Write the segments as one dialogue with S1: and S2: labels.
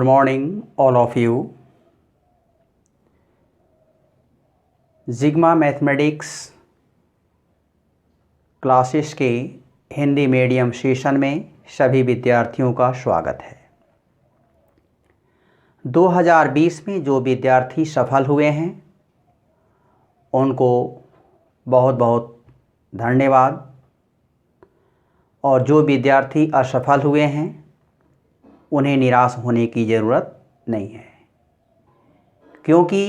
S1: morning, all of you. Jigma mathematics classes के Hindi medium session में सभी विद्यार्थियों का स्वागत है। 2020 में जो विद्यार्थी सफल हुए हैं उनको बहुत बहुत धन्यवाद, और जो विद्यार्थी असफल हुए हैं उन्हें निराश होने की ज़रूरत नहीं है, क्योंकि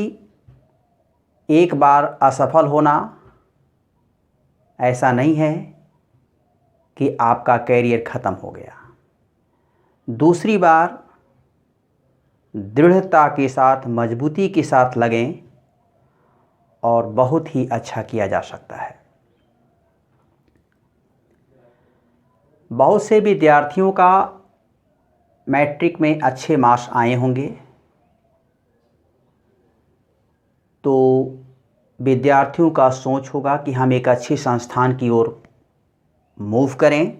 S1: एक बार असफल होना ऐसा नहीं है कि आपका कैरियर ख़त्म हो गया। दूसरी बार दृढ़ता के साथ, मजबूती के साथ लगें और बहुत ही अच्छा किया जा सकता है। बहुत से विद्यार्थियों का मैट्रिक में अच्छे मार्क्स आए होंगे, तो विद्यार्थियों का सोच होगा कि हम एक अच्छे संस्थान की ओर मूव करें।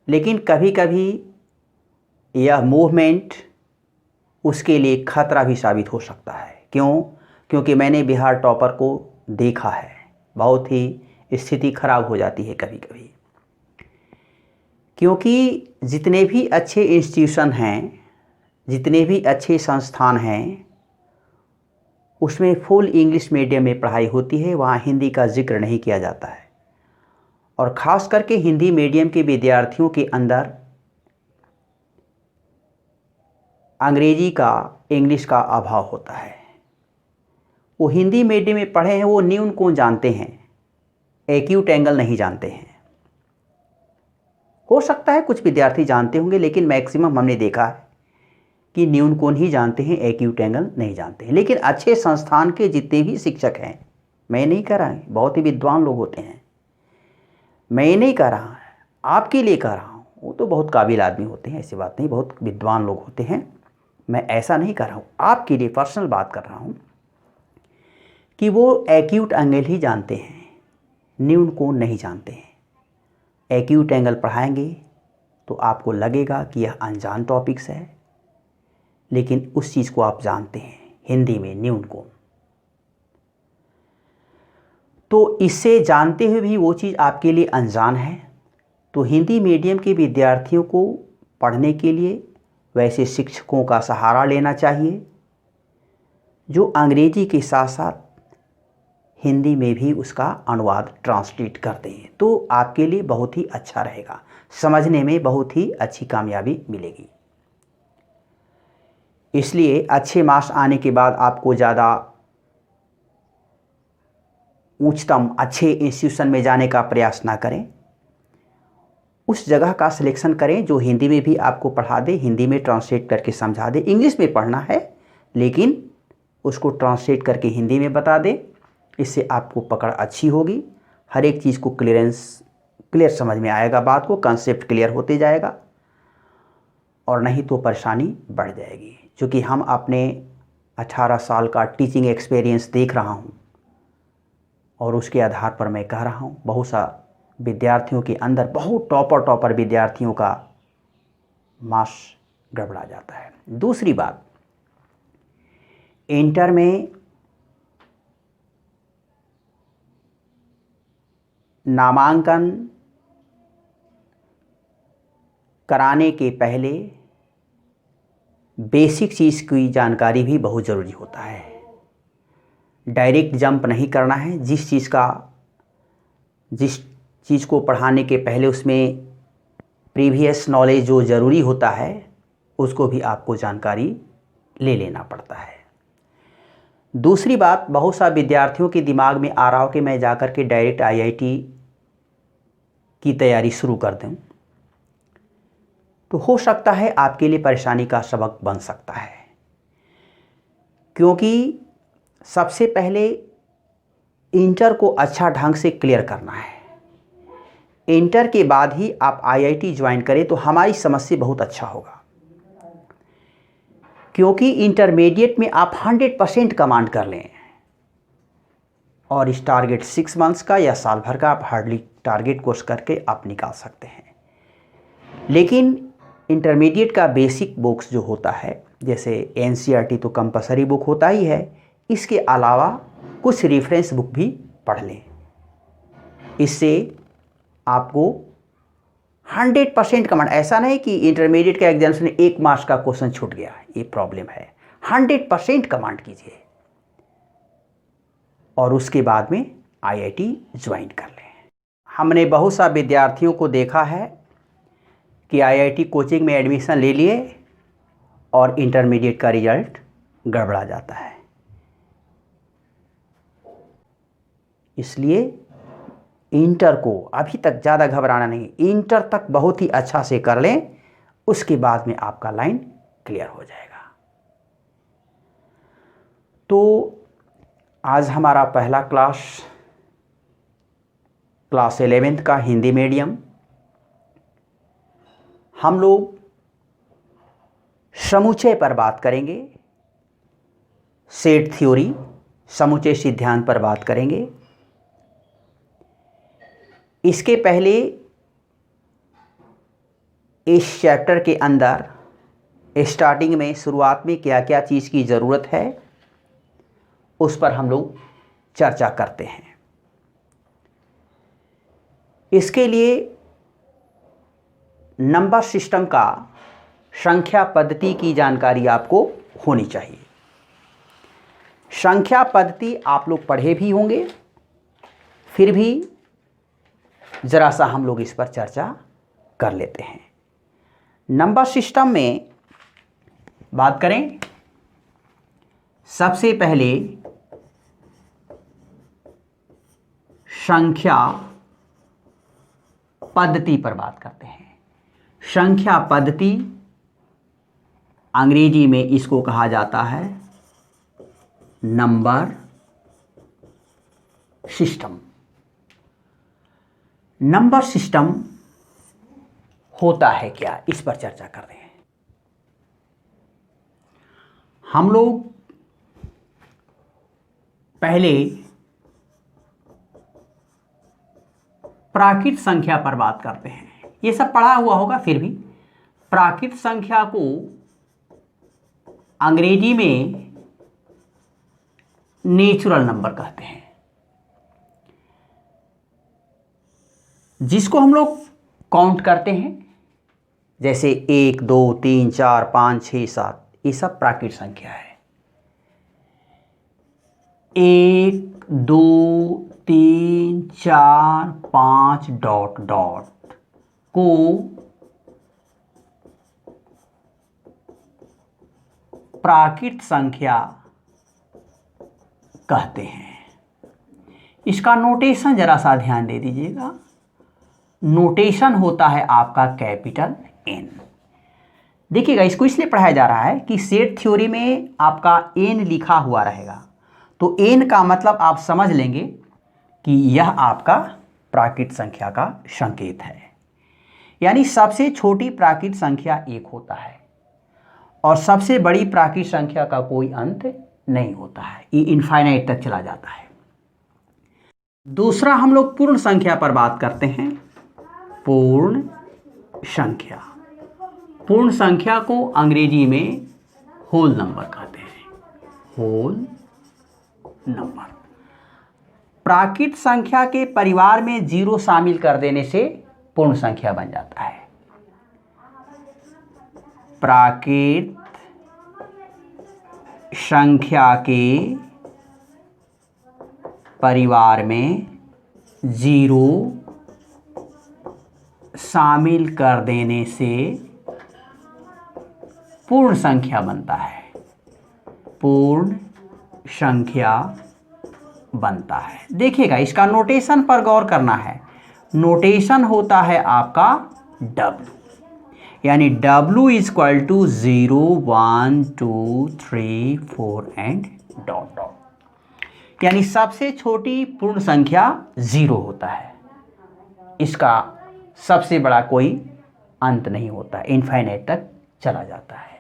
S1: लेकिन कभी कभी यह मूवमेंट उसके लिए खतरा भी साबित हो सकता है। क्यों? क्योंकि मैंने बिहार टॉपर को देखा है, बहुत ही स्थिति खराब हो जाती है कभी कभी। क्योंकि जितने भी अच्छे इंस्टीट्यूशन हैं, जितने भी अच्छे संस्थान हैं, उसमें फुल इंग्लिश मीडियम में पढ़ाई होती है, वहाँ हिंदी का जिक्र नहीं किया जाता है। और ख़ास करके हिंदी मीडियम के विद्यार्थियों के अंदर अंग्रेजी का, इंग्लिश का अभाव होता है। वो हिंदी मीडियम में पढ़े हैं, वो न्यून को जानते हैं, एक्यूट एंगल नहीं जानते हैं। हो सकता है कुछ विद्यार्थी जानते होंगे, लेकिन मैक्सिमम हमने देखा है कि न्यून कोण ही जानते हैं, एक्यूट एंगल नहीं जानते हैं। लेकिन अच्छे संस्थान के जितने भी शिक्षक हैं, मैं नहीं कह रहा, बहुत ही विद्वान लोग होते हैं, मैं नहीं कह रहा, आपके लिए कह रहा हूँ, वो तो बहुत काबिल आदमी होते हैं, ऐसी बात नहीं, बहुत विद्वान लोग होते हैं, मैं ऐसा नहीं कर रहा हूँ, आपके लिए पर्सनल बात कर रहा हूँ कि वो एक्यूट एंगल ही जानते हैं, न्यून कोण नहीं जानते हैं। एक्यूट एंगल पढ़ाएंगे तो आपको लगेगा कि यह अनजान टॉपिक्स है, लेकिन उस चीज़ को आप जानते हैं, हिंदी में न्यून कोण। तो इससे जानते हुए भी वो चीज़ आपके लिए अनजान है। तो हिंदी मीडियम के विद्यार्थियों को पढ़ने के लिए वैसे शिक्षकों का सहारा लेना चाहिए जो अंग्रेजी के साथ साथ हिंदी में भी उसका अनुवाद ट्रांसलेट करते हैं। तो आपके लिए बहुत ही अच्छा रहेगा, समझने में बहुत ही अच्छी कामयाबी मिलेगी। इसलिए अच्छे मार्क्स आने के बाद आपको ज़्यादा उच्चतम अच्छे इंस्टीट्यूशन में जाने का प्रयास ना करें। उस जगह का सिलेक्शन करें जो हिंदी में भी आपको पढ़ा दे, हिंदी में ट्रांसलेट करके समझा दे। इंग्लिश में पढ़ना है लेकिन उसको ट्रांसलेट करके हिंदी में बता दे, इससे आपको पकड़ अच्छी होगी, हर एक चीज़ को क्लियर समझ में आएगा, बात को कंसेप्ट क्लियर होते जाएगा, और नहीं तो परेशानी बढ़ जाएगी। क्योंकि हम अपने 18 साल का टीचिंग एक्सपीरियंस देख रहा हूँ और उसके आधार पर मैं कह रहा हूँ, बहुत सा विद्यार्थियों के अंदर, बहुत टॉपर विद्यार्थियों का मार्क्स गड़बड़ा जाता है। दूसरी बात, इंटर में नामांकन कराने के पहले बेसिक चीज़ की जानकारी भी बहुत ज़रूरी होता है। डायरेक्ट जंप नहीं करना है। जिस चीज़ को पढ़ाने के पहले उसमें प्रीवियस नॉलेज जो ज़रूरी होता है, उसको भी आपको जानकारी ले लेना पड़ता है। दूसरी बात, बहुत सा विद्यार्थियों के दिमाग में आ रहा हो कि मैं जाकर के डायरेक्ट आईआईटी की तैयारी शुरू कर दूं, तो हो सकता है आपके लिए परेशानी का सबक बन सकता है। क्योंकि सबसे पहले इंटर को अच्छा ढंग से क्लियर करना है। इंटर के बाद ही आप आईआईटी ज्वाइन करें तो हमारी समझ से बहुत अच्छा होगा। क्योंकि इंटरमीडिएट में आप 100% कमांड कर लें और इस टारगेट 6 मंथ्स का या साल भर का आप हार्डली टारगेट कोर्स करके आप निकाल सकते हैं। लेकिन इंटरमीडिएट का बेसिक बुक्स जो होता है, जैसे एनसीईआरटी तो कंपलसरी बुक होता ही है, इसके अलावा कुछ रेफरेंस बुक भी पढ़ लें। इससे आपको 100% कमांड, ऐसा नहीं कि इंटरमीडिएट का एग्जामिनेशन में 1 मार्क्स का क्वेश्चन छूट गया, ये प्रॉब्लम है। 100% कमांड कीजिए और उसके बाद में आईआईटी ज्वाइन कर लें। हमने बहुत सा विद्यार्थियों को देखा है कि आईआईटी कोचिंग में एडमिशन ले लिए और इंटरमीडिएट का रिजल्ट गड़बड़ा जाता है। इसलिए इंटर को अभी तक ज़्यादा घबराना नहीं, इंटर तक बहुत ही अच्छा से कर लें, उसके बाद में आपका लाइन क्लियर हो जाएगा। तो आज हमारा पहला क्लास 11th का हिंदी मीडियम, हम लोग समुच्चय पर बात करेंगे, सेट थ्योरी, समुच्चय सिद्धांत पर बात करेंगे। इसके पहले इस चैप्टर के अंदर स्टार्टिंग में, शुरुआत में क्या क्या चीज़ की ज़रूरत है उस पर हम लोग चर्चा करते हैं। इसके लिए नंबर सिस्टम का, संख्या पद्धति की जानकारी आपको होनी चाहिए। संख्या पद्धति आप लोग पढ़े भी होंगे, फिर भी ज़रा सा हम लोग इस पर चर्चा कर लेते हैं। नंबर सिस्टम में बात करें, सबसे पहले संख्या पद्धति पर बात करते हैं। संख्या पद्धति, अंग्रेजी में इसको कहा जाता है नंबर सिस्टम। नंबर सिस्टम होता है क्या, इस पर चर्चा कर रहे हैं। हम लोग पहले प्राकृत संख्या पर बात करते हैं। ये सब पढ़ा हुआ होगा, फिर भी प्राकृत संख्या को अंग्रेजी में नेचुरल नंबर कहते हैं, जिसको हम लोग काउंट करते हैं, जैसे 1 2 3 4 5 6 7, ये सब प्राकृत संख्या है। 1 2 3 4 5 डॉट डॉट को प्राकृत संख्या कहते हैं। इसका नोटेशन जरा सा ध्यान दे दीजिएगा। नोटेशन होता है आपका कैपिटल N। देखिएगा, इसको इसलिए पढ़ाया जा रहा है कि सेट थ्योरी में आपका N लिखा हुआ रहेगा, तो N का मतलब आप समझ लेंगे कि यह आपका प्राकृत संख्या का संकेत है। यानी सबसे छोटी प्राकृत संख्या 1 होता है और सबसे बड़ी प्राकृत संख्या का कोई अंत नहीं होता है, ये इनफाइनाइट तक चला जाता है। दूसरा हम लोग पूर्ण संख्या पर बात करते हैं। पूर्ण संख्या, पूर्ण संख्या को अंग्रेजी में होल नंबर कहते हैं। Whole number. प्राकृत संख्या के परिवार में 0 शामिल कर देने से पूर्ण संख्या बन जाता है। प्राकृत संख्या के परिवार में 0 शामिल कर देने से पूर्ण संख्या बनता है। पूर्ण संख्या बनता है। देखिएगा, इसका नोटेशन पर गौर करना है। नोटेशन होता है आपका W, यानी W equal to 0 1 2 3 4 and dot dot. यानी सबसे छोटी पूर्ण संख्या 0 होता है, इसका सबसे बड़ा कोई अंत नहीं होता, इनफाइनाइट तक चला जाता है।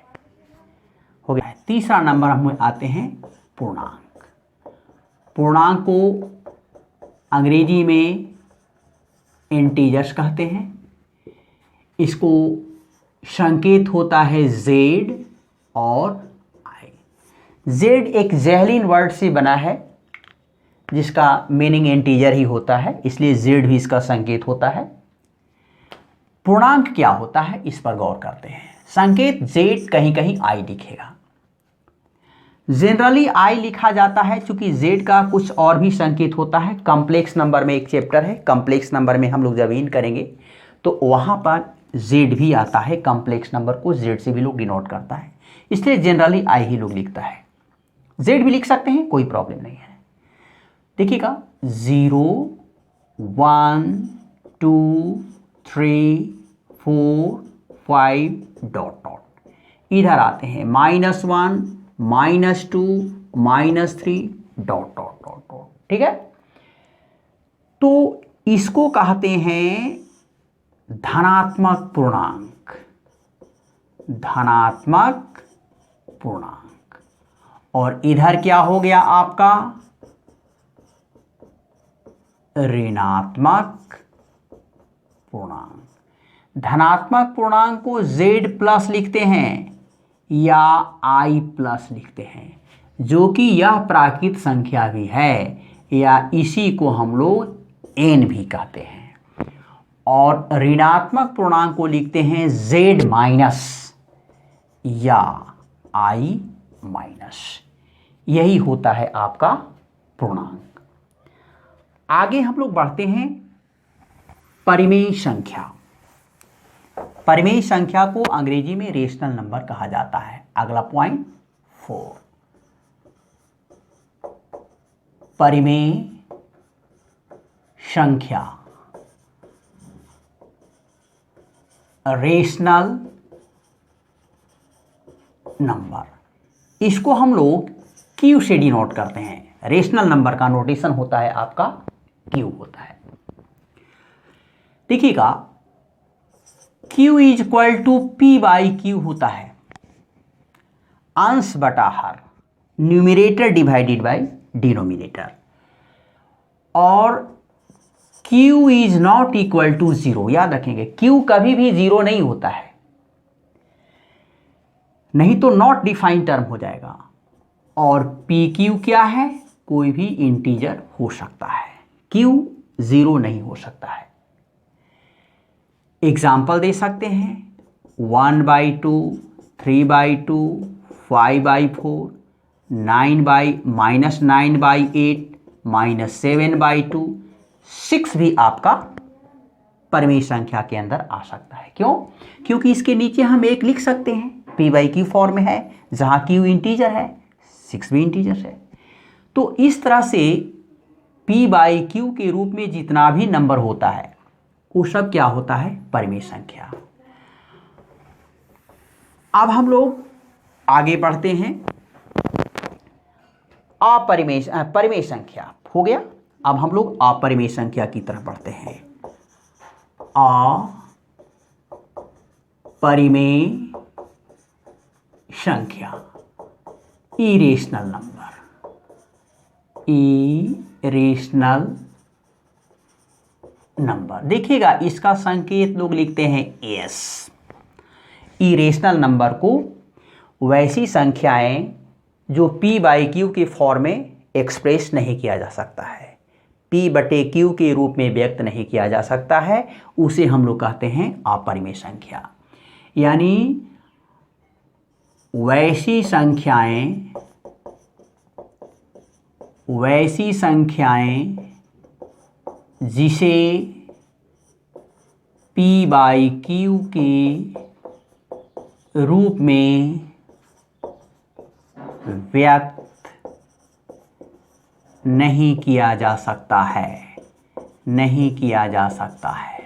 S1: हो गया। तीसरा नंबर हम आते हैं पूर्णांक। पूर्णांक को अंग्रेजी में इंटीजर्स कहते हैं। इसको संकेत होता है z और i। z एक जहलीन वर्ड से बना है जिसका मीनिंग इंटीजर ही होता है, इसलिए z भी इसका संकेत होता है। पूर्णांक क्या होता है इस पर गौर करते हैं। संकेत z कहीं कहीं i लिखेगा, जनरली i लिखा जाता है क्योंकि z का कुछ और भी संकेत होता है। कॉम्प्लेक्स नंबर में एक चैप्टर है, कॉम्प्लेक्स नंबर में हम लोग जब इन करेंगे तो वहां पर z भी आता है, कॉम्प्लेक्स नंबर को z से भी लोग डिनोट करता है, इसलिए जनरली i ही लोग लिखता है। z भी लिख सकते हैं, कोई प्रॉब्लम नहीं है। देखिएगा 0 1 2 3 4 5 डॉट डॉट, इधर आते हैं -1 -2 -3 डॉट डॉट डॉट डॉट, ठीक है। तो इसको कहते हैं धनात्मक पूर्णांक, धनात्मक पूर्णांक। और इधर क्या हो गया आपका ऋणात्मक पूर्णांक। धनात्मक पूर्णांक को z प्लस लिखते हैं या i प्लस लिखते हैं, जो कि यह प्राकृत संख्या भी है, या इसी को हम लोग n भी कहते हैं। और ऋणात्मक पूर्णांक को लिखते हैं z माइनस या i माइनस, यही होता है आपका पूर्णांक। आगे हम लोग बढ़ते हैं परिमेय संख्या। परिमेय संख्या को अंग्रेजी में रेशनल नंबर कहा जाता है। अगला पॉइंट 4, परिमेय संख्या, रेशनल नंबर। इसको हम लोग Q से डिनोट करते हैं। रेशनल नंबर का नोटेशन होता है आपका Q होता है। देखिएगा Q is equal to P by Q होता है, अंश बटा हर, न्यूमिरेटर डिवाइडेड बाई डिनोमिनेटर। और Q is not equal to 0, याद रखेंगे Q कभी भी 0 नहीं होता है, नहीं तो नॉट डिफाइंड टर्म हो जाएगा। और PQ क्या है, कोई भी इंटीजर हो सकता है, Q 0 नहीं हो सकता है। एग्जाम्पल दे सकते हैं 1/2, 3/2, 5/4, 9/8, -7/2, 6 भी आपका परिमेय संख्या के अंदर आ सकता है। क्यों? क्योंकि इसके नीचे हम एक लिख सकते हैं, P बाई Q फॉर्म में है, जहां Q इंटीजर है, 6 भी इंटीजर है। तो इस तरह से P बाई Q के रूप में जितना भी नंबर होता है वो सब क्या होता है, परिमेय संख्या। अब हम लोग आगे बढ़ते हैं, परिमेय संख्या हो गया। अब हम लोग अपरिमेय संख्या की तरफ बढ़ते हैं। अपरिमेय संख्या, इरेशनल नंबर, इरेशनल नंबर। देखिएगा इसका संकेत लोग लिखते हैं s। इरेशनल नंबर को वैसी संख्याएं जो P बाई Q के फॉर्म में एक्सप्रेस नहीं किया जा सकता है, P बटे Q के रूप में व्यक्त नहीं किया जा सकता है, उसे हम लोग कहते हैं अपरिमेय संख्या। यानी वैसी संख्याएं जिसे P बाई Q के रूप में व्यक्त नहीं किया जा सकता है, नहीं किया जा सकता है।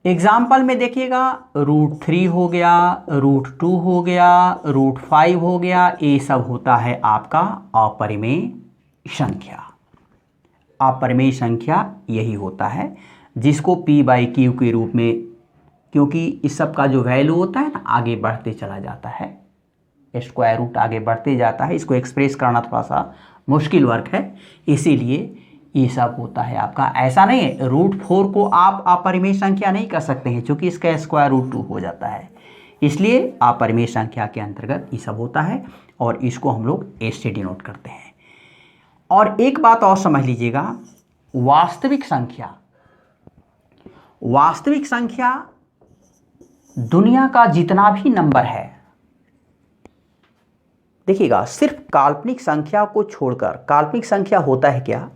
S1: एग्जाम्पल में देखिएगा √3 हो गया, √2 हो गया, √5 हो गया, ये सब होता है आपका अपरिमेय संख्या। अपरिमेय संख्या यही होता है जिसको P बाई Q के रूप में, क्योंकि इस सब का जो वैल्यू होता है ना आगे बढ़ते चला जाता है, स्क्वायर रूट आगे बढ़ते जाता है, इसको एक्सप्रेस करना थोड़ा सा मुश्किल वर्क है, इसीलिए ये सब होता है आपका। ऐसा नहीं है, √4 को आप अपरिमेय संख्या नहीं कर सकते हैं क्योंकि इसका स्क्वायर √2 हो जाता है, इसलिए अपरिमेय संख्या के अंतर्गत ये सब होता है और इसको हम लोग एस से डिनोट करते हैं। और एक बात और समझ लीजिएगा, वास्तविक संख्या, वास्तविक संख्या दुनिया का जितना भी नंबर है, देखिएगा, सिर्फ काल्पनिक संख्या को छोड़कर, काल्पनिक संख्या होता है क्या,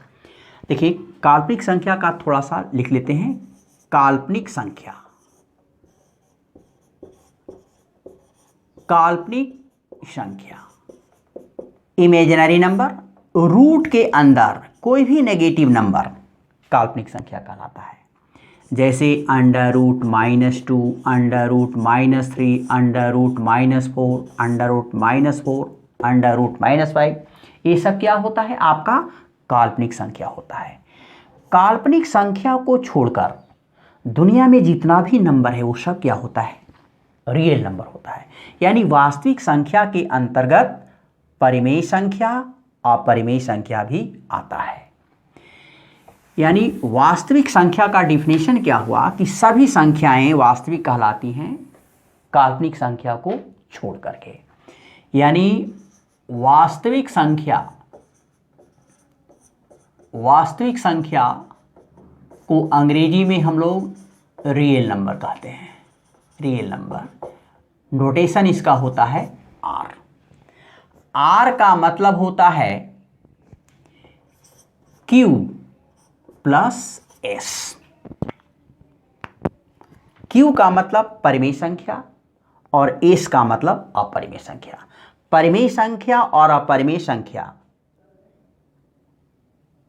S1: देखिए काल्पनिक संख्या का थोड़ा सा लिख लेते हैं। काल्पनिक संख्या, काल्पनिक संख्या, इमेजिनरी नंबर, रूट के अंदर कोई भी नेगेटिव नंबर काल्पनिक संख्या कहलाता है। जैसे √-2, √-3, √-4, √-4, √-5, ये सब क्या होता है आपका काल्पनिक संख्या होता है। काल्पनिक संख्या को छोड़कर दुनिया में जितना भी नंबर है वो सब क्या होता है, रियल नंबर होता है। यानी वास्तविक संख्या के अंतर्गत परिमेय संख्या, अपरिमेय संख्या भी आता है। यानी वास्तविक संख्या का डिफिनेशन क्या हुआ कि सभी संख्याएं वास्तविक कहलाती हैं काल्पनिक संख्या को छोड़ करके। यानी वास्तविक संख्या, वास्तविक संख्या को अंग्रेजी में हम लोग रियल नंबर कहते हैं। रियल नंबर नोटेशन इसका होता है R। R का मतलब होता है Q प्लस S। Q का मतलब परिमेय संख्या और S का मतलब अपरिमेय संख्या। परिमेय संख्या और अपरिमेय संख्या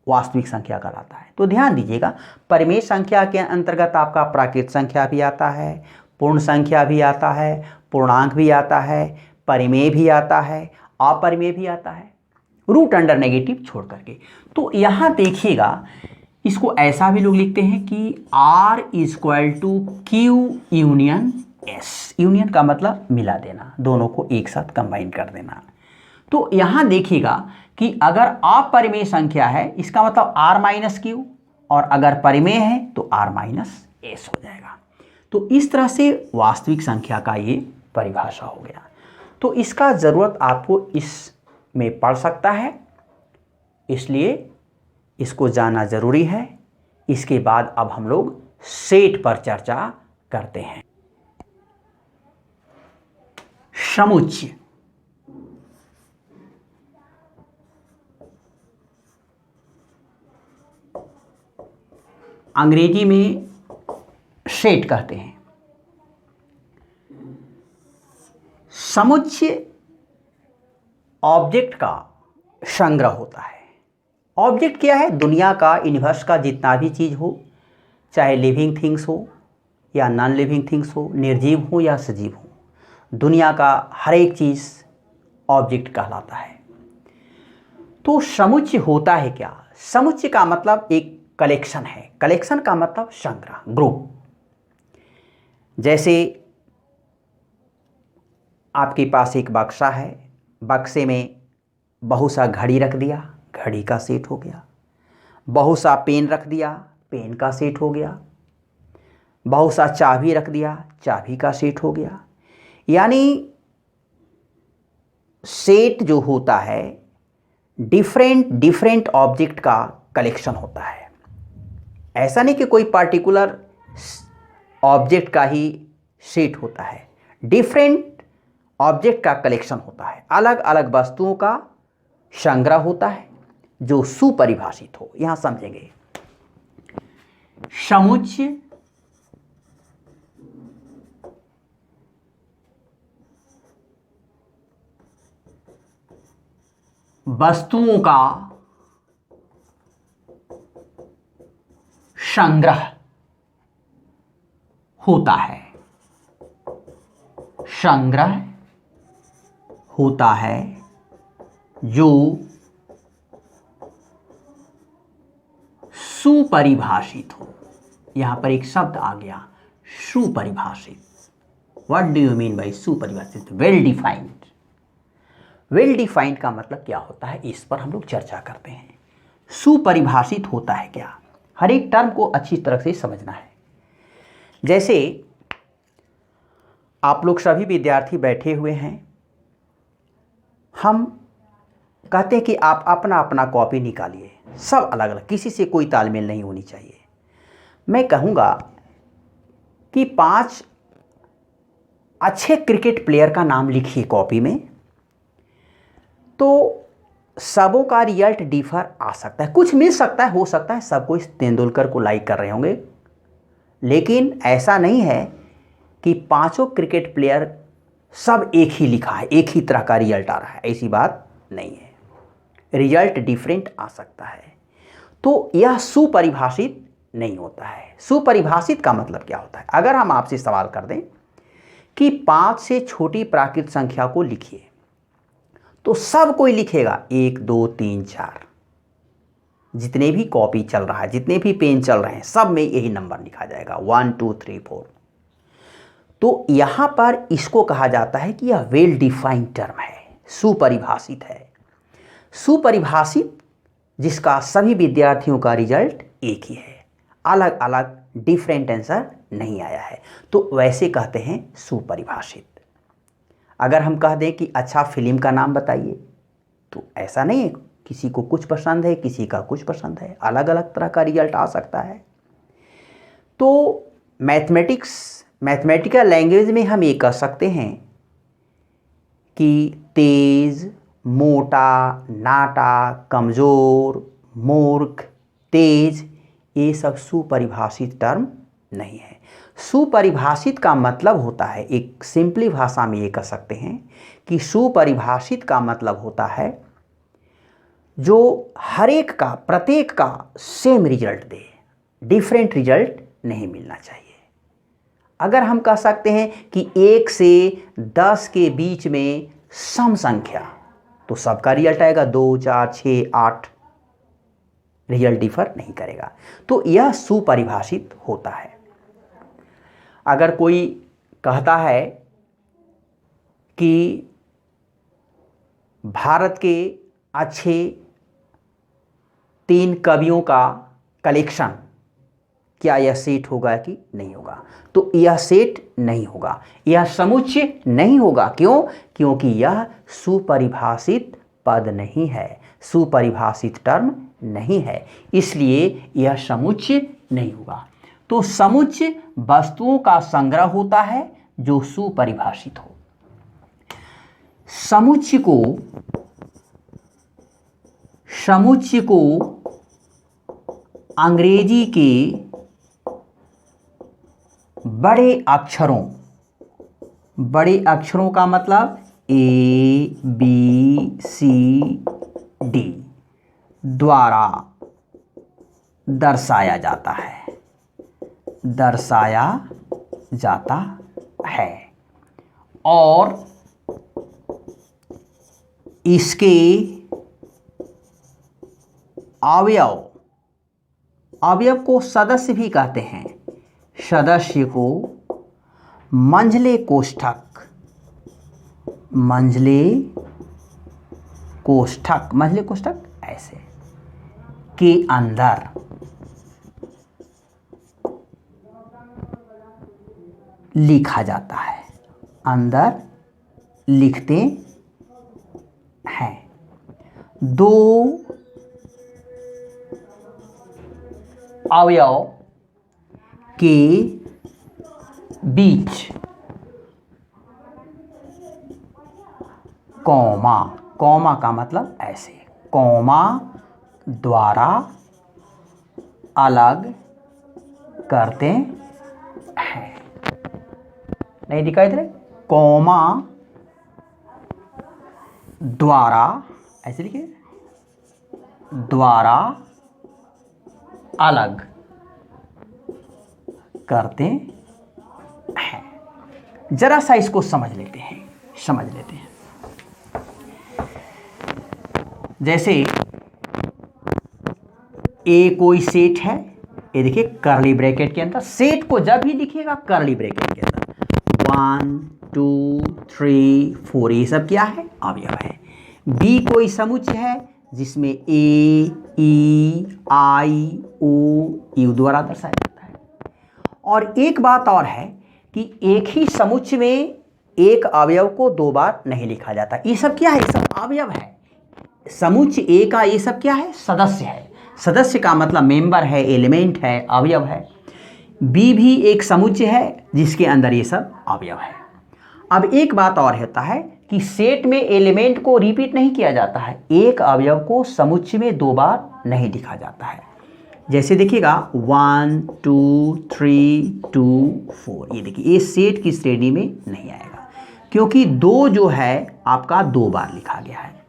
S1: वास्तविक संख्या कहलाता है। तो ध्यान दीजिएगा, परिमेय संख्या के अंतर्गत आपका प्राकृत संख्या भी आता है, पूर्ण संख्या भी आता है, पूर्णांक भी आता है, परिमेय भी आता है, अपरिमेय भी आता है, रूट अंडर नेगेटिव छोड़ करके। तो यहाँ देखिएगा, इसको ऐसा भी लोग लिखते हैं कि R = Q union S। Union का मतलब मिला देना, दोनों को एक साथ कंबाइन कर देना। तो यहाँ देखिएगा कि अगर अपरिमेय संख्या है इसका मतलब R - Q, और अगर परिमेय है तो R - S हो जाएगा। तो इस तरह से वास्तविक संख्या का ये परिभाषा हो गया। तो इसका ज़रूरत आपको इसमें पड़ सकता है, इसलिए इसको जानना ज़रूरी है। इसके बाद अब हम लोग सेट पर चर्चा करते हैं। समुच्चय, अंग्रेजी में सेट कहते हैं। समुच्चय ऑब्जेक्ट का संग्रह होता है। ऑब्जेक्ट क्या है, दुनिया का, यूनिवर्स का जितना भी चीज़ हो, चाहे लिविंग थिंग्स हो या नॉन लिविंग थिंग्स हो, निर्जीव हो या सजीव हो, दुनिया का हर एक चीज़ ऑब्जेक्ट कहलाता है। तो समुच्चय होता है क्या, समुच्चय का मतलब एक कलेक्शन है। कलेक्शन का मतलब संग्रह, ग्रुप। जैसे आपके पास एक बक्सा है, बक्से में बहुत सा घड़ी रख दिया, घड़ी का सेट हो गया। बहुत सा पेन रख दिया, पेन का सेट हो गया। बहुत सा चाबी रख दिया, चाबी का सेट हो गया। यानी सेट जो होता है डिफरेंट ऑब्जेक्ट का कलेक्शन होता है। ऐसा नहीं कि कोई पार्टिकुलर ऑब्जेक्ट का ही सेट होता है, डिफरेंट ऑब्जेक्ट का कलेक्शन होता है। अलग अलग वस्तुओं का संग्रह होता है जो सुपरिभाषित हो। यहां समझेंगे, समुच्चय वस्तुओं का संग्रह होता है। संग्रह होता है जो सुपरिभाषित हो। यहां पर एक शब्द आ गया, सुपरिभाषित। What do you mean by सुपरिभाषित? Well defined. वेल डिफाइंड का मतलब क्या होता है, इस पर हम लोग चर्चा करते हैं। सुपरिभाषित होता है क्या, हर एक टर्म को अच्छी तरह से समझना है। जैसे आप लोग सभी विद्यार्थी बैठे हुए हैं, हम कहते हैं कि आप अपना अपना कॉपी निकालिए, सब अलग अलग, किसी से कोई तालमेल नहीं होनी चाहिए। मैं कहूँगा कि 5 अच्छे क्रिकेट प्लेयर का नाम लिखिए कॉपी में, तो सबों का रिजल्ट डिफर आ सकता है, कुछ मिल सकता है, हो सकता है सब कोई तेंदुलकर को लाइक कर रहे होंगे, लेकिन ऐसा नहीं है कि 5 क्रिकेट प्लेयर सब एक ही लिखा है, एक ही तरह का रिजल्ट आ रहा है, ऐसी बात नहीं है, रिजल्ट डिफरेंट आ सकता है। तो यह सुपरिभाषित नहीं होता है। सुपरिभाषित का मतलब क्या होता है? अगर हम आपसे सवाल कर दें कि 5 से छोटी प्राकृत संख्या को लिखिए, तो सब कोई लिखेगा 1 2 3 4, जितने भी कॉपी चल रहा है, जितने भी पेन चल रहे हैं, सब में यही नंबर लिखा जाएगा 1 2 3 4। तो यहां पर इसको कहा जाता है कि यह वेल डिफाइंड टर्म है, सुपरिभाषित है। सुपरिभाषित जिसका सभी विद्यार्थियों का रिजल्ट एक ही है, अलग अलग डिफरेंट आंसर नहीं आया है, तो वैसे कहते हैं सुपरिभाषित। अगर हम कह दें कि अच्छा फिल्म का नाम बताइए, तो ऐसा नहीं है, किसी को कुछ पसंद है, किसी का कुछ पसंद है, अलग अलग तरह का रिजल्ट आ सकता है। तो मैथमेटिकल लैंग्वेज में हम ये कह सकते हैं कि तेज, मोटा, नाटा, कमज़ोर, मूर्ख, तेज, ये सब सुपरिभाषित टर्म नहीं है। सुपरिभाषित का मतलब होता है, एक सिंपली भाषा में ये कह सकते हैं कि सुपरिभाषित का मतलब होता है जो हर एक का, प्रत्येक का सेम रिजल्ट दे, डिफरेंट रिजल्ट नहीं मिलना चाहिए। अगर हम कह सकते हैं कि 1 से 10 के बीच में सम संख्या, तो सबका रिजल्ट आएगा 2 4 6 8, रिजल्ट डिफर नहीं करेगा, तो यह सुपरिभाषित होता है। अगर कोई कहता है कि भारत के अच्छे 3 कवियों का कलेक्शन, क्या यह सेट होगा कि नहीं होगा? तो यह सेट नहीं होगा, यह समुच्चय नहीं होगा। क्यों? क्योंकि यह सुपरिभाषित पद नहीं है, सुपरिभाषित टर्म नहीं है, इसलिए यह समुच्चय नहीं होगा। तो समुच्चय वस्तुओं का संग्रह होता है जो सुपरिभाषित हो। समुच्चय को अंग्रेजी के बड़े अक्षरों का मतलब ABCD द्वारा दर्शाया जाता है और इसके अवयव को सदस्य भी कहते हैं। सदस्य को मंझले कोष्ठक ऐसे के अंदर लिखा जाता है, अंदर लिखते हैं। 2 अवयव के बीच कॉमा का मतलब ऐसे, कॉमा द्वारा अलग करते हैं। नहीं दिखाई दे रहे? कॉमा द्वारा, ऐसे लिखिए, द्वारा अलग करते हैं। जरा सा इसको समझ लेते हैं। जैसे ए कोई सेट है, ये देखिए करली ब्रैकेट के अंदर, सेट को जब भी लिखिएगा करली ब्रैकेट के अंदर 1 2 3 4, ये सब क्या है? अवयव है। बी कोई समुच्चय है, जिसमें ए, ई, आई, ओ, यू द्वारा दर्शाया जाता है। और एक बात और है कि एक ही समुच्चय में एक अवयव को दो बार नहीं लिखा जाता। ये सब क्या है? ये सब अवयव है। समुच्चय ए का ये सब क्या है? सदस्य है। सदस्य का मतलब मेंबर है, एलिमेंट है, अवयव है। बी भी एक समुच्चय है जिसके अंदर ये सब अवयव है। अब एक बात और होता है कि सेट में एलिमेंट को रिपीट नहीं किया जाता है। एक अवयव को समुच्चय में दो बार नहीं लिखा जाता है। जैसे देखिएगा 1 2 3 2 4, ये देखिए ये सेट की श्रेणी में नहीं आएगा क्योंकि दो जो है आपका दो बार लिखा गया है।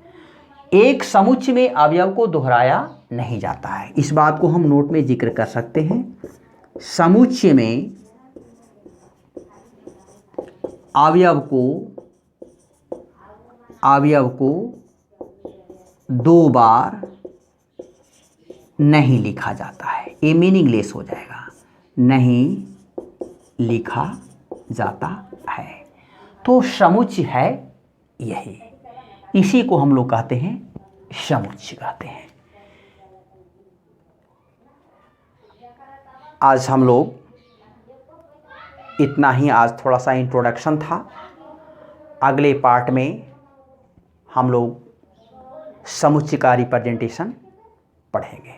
S1: एक समुच्चय में अवयव को दोहराया नहीं जाता है। इस बात को हम नोट में जिक्र कर सकते हैं। समुच्चय में अवयव को दो बार नहीं लिखा जाता है। ये मीनिंगलेस हो जाएगा, नहीं लिखा जाता है। तो समुच्चय है यही, इसी को हम लोग कहते हैं समुच्चय कहते हैं। आज हम लोग इतना ही, आज थोड़ा सा इंट्रोडक्शन था। अगले पार्ट में हम लोग समुच्चय का रिप्रेजेंटेशन पढ़ेंगे।